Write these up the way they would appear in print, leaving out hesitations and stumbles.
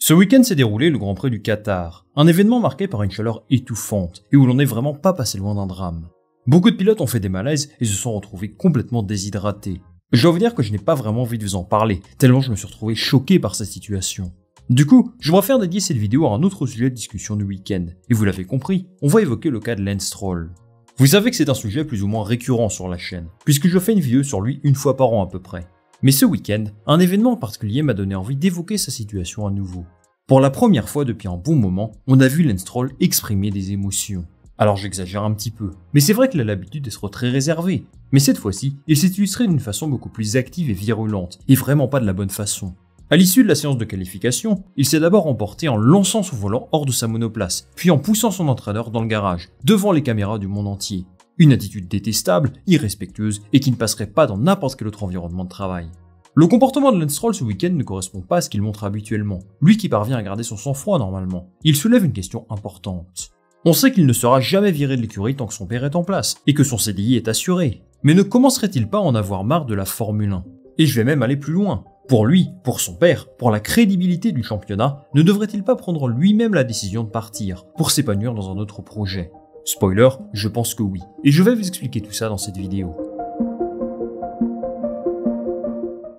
Ce week-end s'est déroulé le Grand Prix du Qatar, un événement marqué par une chaleur étouffante et où l'on n'est vraiment pas passé loin d'un drame. Beaucoup de pilotes ont fait des malaises et se sont retrouvés complètement déshydratés. Je dois vous dire que je n'ai pas vraiment envie de vous en parler, tellement je me suis retrouvé choqué par cette situation. Du coup, je vais faire dédier cette vidéo à un autre sujet de discussion du week-end, et vous l'avez compris, on va évoquer le cas de Lance Stroll. Vous savez que c'est un sujet plus ou moins récurrent sur la chaîne, puisque je fais une vidéo sur lui une fois par an à peu près. Mais ce week-end, un événement en particulier m'a donné envie d'évoquer sa situation à nouveau. Pour la première fois depuis un bon moment, on a vu Lance Stroll exprimer des émotions. Alors j'exagère un petit peu, mais c'est vrai qu'il a l'habitude d'être très réservé. Mais cette fois-ci, il s'est illustré d'une façon beaucoup plus active et virulente, et vraiment pas de la bonne façon. À l'issue de la séance de qualification, il s'est d'abord emporté en lançant son volant hors de sa monoplace, puis en poussant son entraîneur dans le garage, devant les caméras du monde entier. Une attitude détestable, irrespectueuse et qui ne passerait pas dans n'importe quel autre environnement de travail. Le comportement de Lance Stroll ce week-end ne correspond pas à ce qu'il montre habituellement, lui qui parvient à garder son sang-froid normalement. Il soulève une question importante. On sait qu'il ne sera jamais viré de l'écurie tant que son père est en place, et que son CDI est assuré. Mais ne commencerait-il pas à en avoir marre de la Formule 1 ? Et je vais même aller plus loin. Pour lui, pour son père, pour la crédibilité du championnat, ne devrait-il pas prendre lui-même la décision de partir, pour s'épanouir dans un autre projet ? Spoiler, je pense que oui. Et je vais vous expliquer tout ça dans cette vidéo.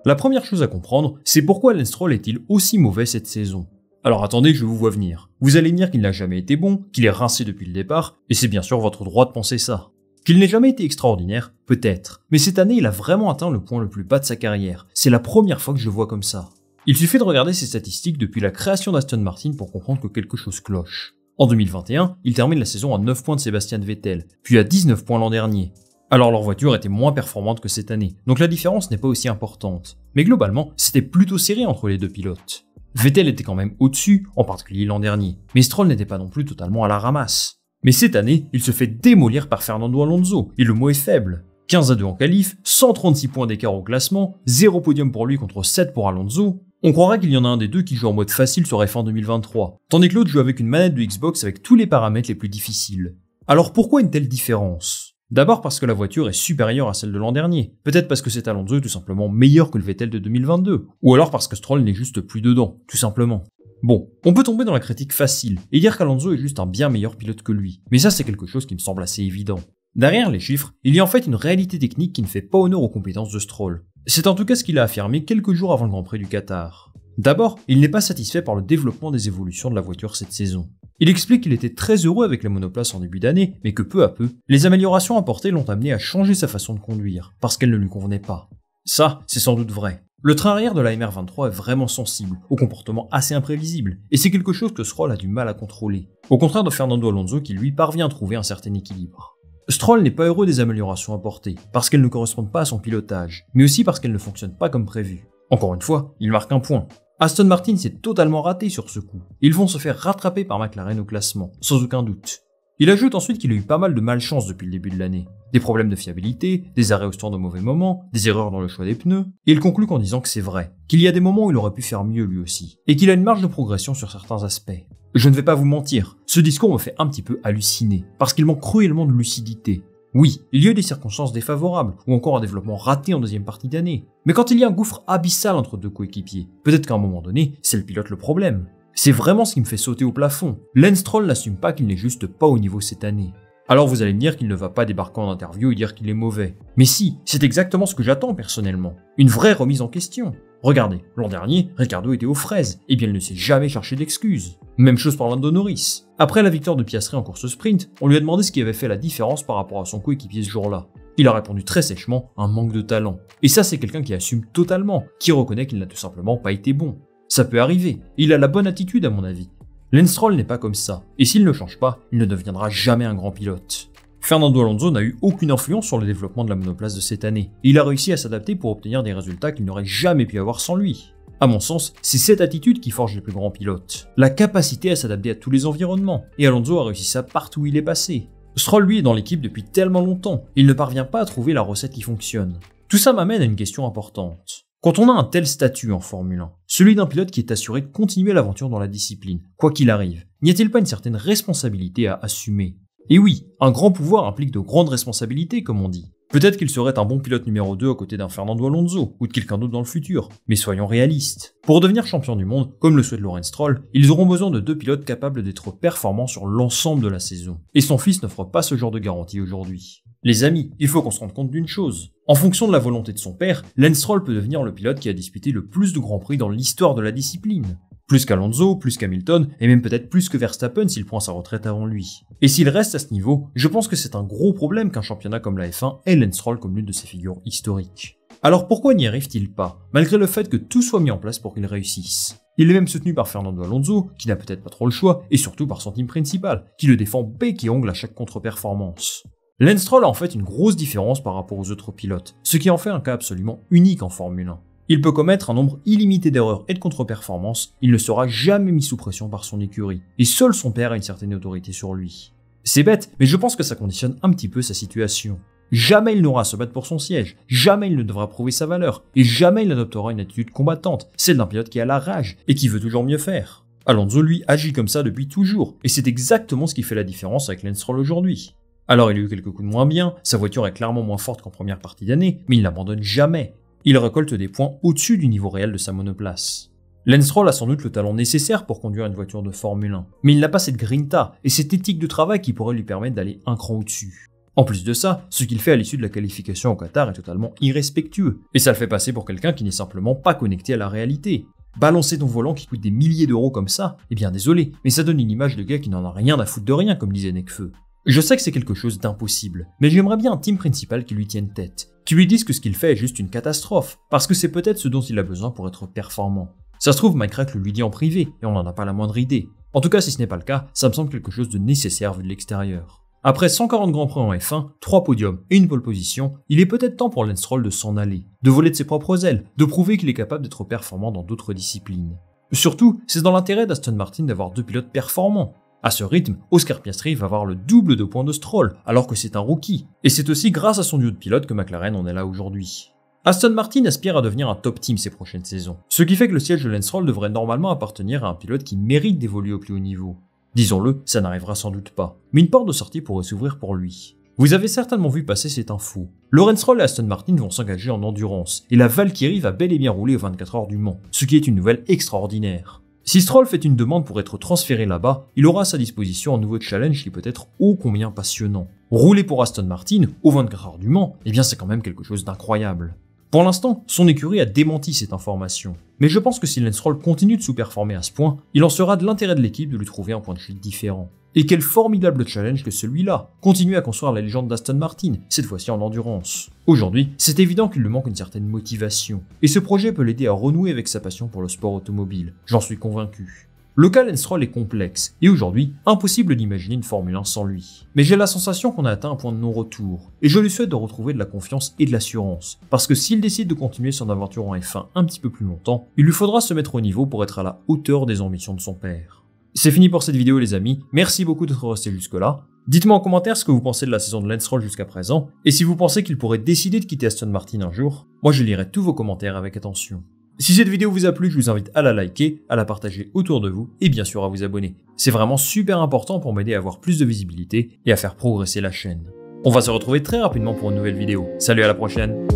La première chose à comprendre, c'est pourquoi Lance Stroll est-il aussi mauvais cette saison ? Alors attendez, je vous vois venir. Vous allez me dire qu'il n'a jamais été bon, qu'il est rincé depuis le départ, et c'est bien sûr votre droit de penser ça. Qu'il n'ait jamais été extraordinaire, peut-être. Mais cette année, il a vraiment atteint le point le plus bas de sa carrière. C'est la première fois que je le vois comme ça. Il suffit de regarder ses statistiques depuis la création d'Aston Martin pour comprendre que quelque chose cloche. En 2021, il termine la saison à 9 points de Sebastian Vettel, puis à 19 points l'an dernier. Alors leur voiture était moins performante que cette année, donc la différence n'est pas aussi importante. Mais globalement, c'était plutôt serré entre les deux pilotes. Vettel était quand même au-dessus, en particulier l'an dernier, mais Stroll n'était pas non plus totalement à la ramasse. Mais cette année, il se fait démolir par Fernando Alonso, et le mot est faible. 15-2 en qualif, 136 points d'écart au classement, 0 podium pour lui contre 7 pour Alonso. On croirait qu'il y en a un des deux qui joue en mode facile sur F1 2023, tandis que l'autre joue avec une manette de Xbox avec tous les paramètres les plus difficiles. Alors pourquoi une telle différence ? D'abord parce que la voiture est supérieure à celle de l'an dernier, peut-être parce que cet Alonso est tout simplement meilleur que le Vettel de 2022, ou alors parce que Stroll n'est juste plus dedans, tout simplement. Bon, on peut tomber dans la critique facile et dire qu'Alonso est juste un bien meilleur pilote que lui, mais ça c'est quelque chose qui me semble assez évident. Derrière les chiffres, il y a en fait une réalité technique qui ne fait pas honneur aux compétences de Stroll. C'est en tout cas ce qu'il a affirmé quelques jours avant le Grand Prix du Qatar. D'abord, il n'est pas satisfait par le développement des évolutions de la voiture cette saison. Il explique qu'il était très heureux avec la monoplace en début d'année, mais que peu à peu, les améliorations apportées l'ont amené à changer sa façon de conduire, parce qu'elle ne lui convenait pas. Ça, c'est sans doute vrai. Le train arrière de la MR23 est vraiment sensible, au comportement assez imprévisible, et c'est quelque chose que Stroll a du mal à contrôler, au contraire de Fernando Alonso qui lui parvient à trouver un certain équilibre. Stroll n'est pas heureux des améliorations apportées, parce qu'elles ne correspondent pas à son pilotage, mais aussi parce qu'elles ne fonctionnent pas comme prévu. Encore une fois, il marque un point. Aston Martin s'est totalement raté sur ce coup. Ils vont se faire rattraper par McLaren au classement, sans aucun doute. Il ajoute ensuite qu'il a eu pas mal de malchance depuis le début de l'année. Des problèmes de fiabilité, des arrêts au stand au mauvais moment, des erreurs dans le choix des pneus, et il conclut en disant que c'est vrai, qu'il y a des moments où il aurait pu faire mieux lui aussi, et qu'il a une marge de progression sur certains aspects. Je ne vais pas vous mentir, ce discours me fait un petit peu halluciner, parce qu'il manque cruellement de lucidité. Oui, il y a eu des circonstances défavorables, ou encore un développement raté en deuxième partie d'année. Mais quand il y a un gouffre abyssal entre deux coéquipiers, peut-être qu'à un moment donné, c'est le pilote le problème. C'est vraiment ce qui me fait sauter au plafond. Lance Stroll n'assume pas qu'il n'est juste pas au niveau cette année. Alors vous allez me dire qu'il ne va pas débarquer en interview et dire qu'il est mauvais. Mais si, c'est exactement ce que j'attends personnellement. Une vraie remise en question. Regardez, l'an dernier, Ricciardo était aux fraises, et bien il ne s'est jamais cherché d'excuses. Même chose pour Lando Norris. Après la victoire de Piastri en course sprint, on lui a demandé ce qui avait fait la différence par rapport à son coéquipier ce jour-là. Il a répondu très sèchement, un manque de talent. Et ça c'est quelqu'un qui assume totalement, qui reconnaît qu'il n'a tout simplement pas été bon. Ça peut arriver, il a la bonne attitude à mon avis. Lance Stroll n'est pas comme ça, et s'il ne change pas, il ne deviendra jamais un grand pilote. Fernando Alonso n'a eu aucune influence sur le développement de la monoplace de cette année, et il a réussi à s'adapter pour obtenir des résultats qu'il n'aurait jamais pu avoir sans lui. À mon sens, c'est cette attitude qui forge les plus grands pilotes. La capacité à s'adapter à tous les environnements, et Alonso a réussi ça partout où il est passé. Stroll lui est dans l'équipe depuis tellement longtemps, il ne parvient pas à trouver la recette qui fonctionne. Tout ça m'amène à une question importante. Quand on a un tel statut en Formule 1, celui d'un pilote qui est assuré de continuer l'aventure dans la discipline, quoi qu'il arrive, n'y a-t-il pas une certaine responsabilité à assumer ? Et oui, un grand pouvoir implique de grandes responsabilités, comme on dit. Peut-être qu'il serait un bon pilote numéro 2 à côté d'un Fernando Alonso ou de quelqu'un d'autre dans le futur, mais soyons réalistes. Pour devenir champion du monde, comme le souhaite Lawrence Stroll, ils auront besoin de 2 pilotes capables d'être performants sur l'ensemble de la saison. Et son fils n'offre pas ce genre de garantie aujourd'hui. Les amis, il faut qu'on se rende compte d'une chose. En fonction de la volonté de son père, Lance Stroll peut devenir le pilote qui a disputé le plus de grands prix dans l'histoire de la discipline. Plus qu'Alonso, plus qu'Hamilton, et même peut-être plus que Verstappen s'il prend sa retraite avant lui. Et s'il reste à ce niveau, je pense que c'est un gros problème qu'un championnat comme la F1 ait Lance Stroll comme l'une de ses figures historiques. Alors pourquoi n'y arrive-t-il pas, malgré le fait que tout soit mis en place pour qu'il réussisse? Il est même soutenu par Fernando Alonso, qui n'a peut-être pas trop le choix, et surtout par son team principal, qui le défend bec et ongle à chaque contre-performance. Lance Stroll a en fait une grosse différence par rapport aux autres pilotes, ce qui en fait un cas absolument unique en Formule 1. Il peut commettre un nombre illimité d'erreurs et de contre-performances, il ne sera jamais mis sous pression par son écurie, et seul son père a une certaine autorité sur lui. C'est bête, mais je pense que ça conditionne un petit peu sa situation. Jamais il n'aura à se battre pour son siège, jamais il ne devra prouver sa valeur, et jamais il n'adoptera une attitude combattante, celle d'un pilote qui a la rage, et qui veut toujours mieux faire. Alonso lui agit comme ça depuis toujours, et c'est exactement ce qui fait la différence avec Lance Stroll aujourd'hui. Alors il a eu quelques coups de moins bien, sa voiture est clairement moins forte qu'en première partie d'année, mais il n'abandonne jamais. Il récolte des points au-dessus du niveau réel de sa monoplace. Lance Stroll a sans doute le talent nécessaire pour conduire une voiture de Formule 1, mais il n'a pas cette grinta et cette éthique de travail qui pourrait lui permettre d'aller un cran au-dessus. En plus de ça, ce qu'il fait à l'issue de la qualification au Qatar est totalement irrespectueux, et ça le fait passer pour quelqu'un qui n'est simplement pas connecté à la réalité. Balancer ton volant qui coûte des milliers d'euros comme ça, eh bien désolé, mais ça donne une image de gars qui n'en a rien à foutre de rien, comme disait Nekfeu. Je sais que c'est quelque chose d'impossible, mais j'aimerais bien un team principal qui lui tienne tête, qui lui dise que ce qu'il fait est juste une catastrophe, parce que c'est peut-être ce dont il a besoin pour être performant. Ça se trouve, Mike Rack le lui dit en privé, et on n'en a pas la moindre idée. En tout cas, si ce n'est pas le cas, ça me semble quelque chose de nécessaire vu de l'extérieur. Après 140 grands prix en F1, 3 podiums et une pole position, il est peut-être temps pour Lance Stroll de s'en aller, de voler de ses propres ailes, de prouver qu'il est capable d'être performant dans d'autres disciplines. Surtout, c'est dans l'intérêt d'Aston Martin d'avoir 2 pilotes performants. À ce rythme, Oscar Piastri va avoir le double de points de Stroll, alors que c'est un rookie. Et c'est aussi grâce à son duo de pilotes que McLaren en est là aujourd'hui. Aston Martin aspire à devenir un top team ces prochaines saisons, ce qui fait que le siège de Lance Stroll devrait normalement appartenir à un pilote qui mérite d'évoluer au plus haut niveau. Disons-le, ça n'arrivera sans doute pas, mais une porte de sortie pourrait s'ouvrir pour lui. Vous avez certainement vu passer cette info. Lawrence Stroll et Aston Martin vont s'engager en endurance, et la Valkyrie va bel et bien rouler aux 24 heures du Mans, ce qui est une nouvelle extraordinaire. Si Stroll fait une demande pour être transféré là-bas, il aura à sa disposition un nouveau challenge qui peut être ô combien passionnant. Rouler pour Aston Martin, aux 24 heures du Mans, eh bien c'est quand même quelque chose d'incroyable. Pour l'instant, son écurie a démenti cette information. Mais je pense que si Lance Stroll continue de sous-performer à ce point, il en sera de l'intérêt de l'équipe de lui trouver un point de chute différent. Et quel formidable challenge que celui-là! Continuer à construire la légende d'Aston Martin, cette fois-ci en endurance. Aujourd'hui, c'est évident qu'il lui manque une certaine motivation. Et ce projet peut l'aider à renouer avec sa passion pour le sport automobile. J'en suis convaincu. Le cas Lance Stroll est complexe, et aujourd'hui, impossible d'imaginer une Formule 1 sans lui. Mais j'ai la sensation qu'on a atteint un point de non-retour, et je lui souhaite de retrouver de la confiance et de l'assurance, parce que s'il décide de continuer son aventure en F1 un petit peu plus longtemps, il lui faudra se mettre au niveau pour être à la hauteur des ambitions de son père. C'est fini pour cette vidéo les amis, merci beaucoup d'être restés jusque là. Dites-moi en commentaire ce que vous pensez de la saison de Lance Stroll jusqu'à présent, et si vous pensez qu'il pourrait décider de quitter Aston Martin un jour, moi je lirai tous vos commentaires avec attention. Si cette vidéo vous a plu, je vous invite à la liker, à la partager autour de vous et bien sûr à vous abonner. C'est vraiment super important pour m'aider à avoir plus de visibilité et à faire progresser la chaîne. On va se retrouver très rapidement pour une nouvelle vidéo. Salut, à la prochaine!